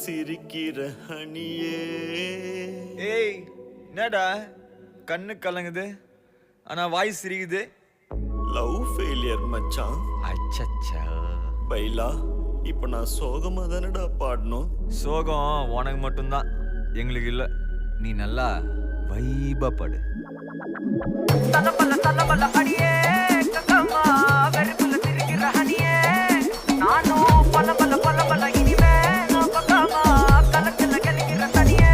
சிரிக்கிற ஹனியே. ஏய் என்னடா கண்ணு கலங்குது ஆனா வாய் சிரிக்குது? லவ் ஃபெயிலியர் மச்சான். அச்சச்சா பைலா இப்ப நான் சோகமா தானடா பாடணும். சோகம் உனக்கு மட்டும்தான், எங்களுக்கு இல்ல. நீ நல்லா வைபா படு. தலபல அடியே கக்கம்மா வெறுப்புல திரிகிற ஹனியே. நானும் பல இனிமே நான் பக்கமா கலக்கல கலிக்கிற தனியே.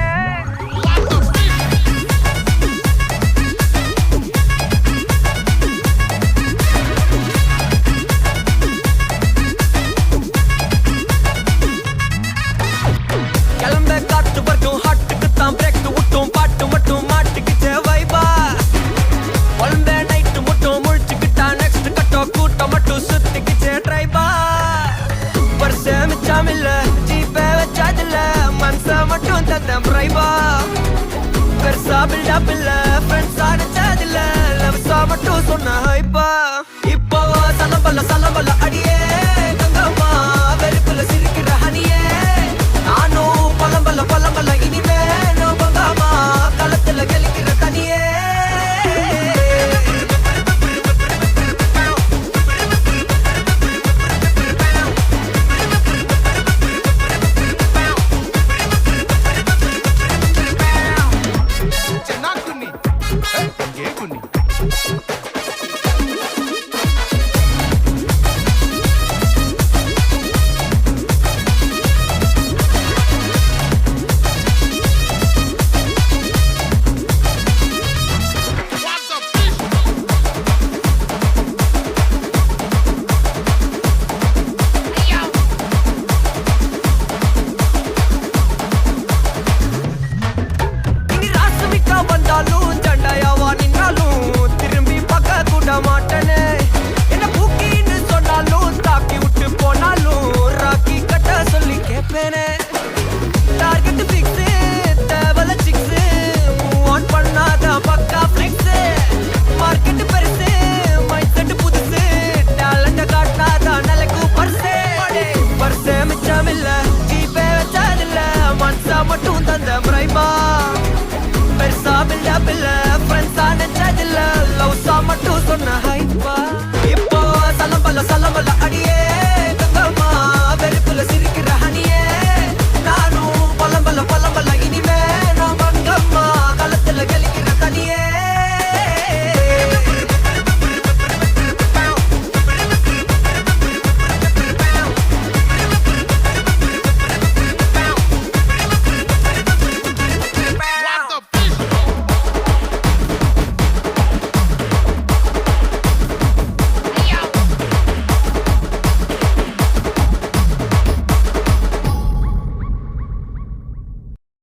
கிளம்ப காத்து வரைக்கும் ஹாட்டுக்கு தான் பிரேக் விட்டும் பாட்டு மட்டும் மாட்டுக்குச்சே வைபா. ஒன்பே நைட்டு மட்டும் முழிச்சுக்கிட்டா நெக்ஸ்ட் கட்டோ கூட்டம் மட்டும் சுத்திக்கிச்சே ட்ரைபா. வருஷ மிச்சம் இல்ல ஜீப்பே வச்சாதில்ல மனச மட்டும் தந்தேன் பிரைபா. பெருசா பில்டப் இல்ல ஃப்ரெண்ட்ஸா நிச்சதில்ல லவ்ஸா மட்டும் சொன்ன ஹைப்பா. இப்போ சலம்பல்ல அடியே கங்கம்மா வெறுப்புல சிரிக்கிற ஹனியே. நானும் பலம்பல்ல இனிமே நோ பங்காமா களத்துல கலிக்கிற தனியே. வந்தாலும் சண்டையாவா நின்னாலும் திரும்பி பார்க்க கூட மாட்டேனே. என்ன பூக்கின்னு சொன்னாலும் தாக்கி விட்டு போனாலும் ராக்கி கட்ட சொல்லி கேட்பேனே. டார்கெட் ஃபிக்ஸ் தேவல சிக்ஸ் மூவ் ஆன் பண்ணாத பக்கா ஃபிக்ஸ். மார்க்கெட் பெருசு மைண்ட் செட் புதுசு டேலண்ட காட்டாத நிலைக்கு பர்சே. பர்சே மிச்சம் இல்ல ஜீப்பே வச்சதில்ல மனசா மட்டும் தந்த பிரைபா. பெருசா பில்டப் இல்ல ஃப்ரெண்ட்ஸா நினைச்ச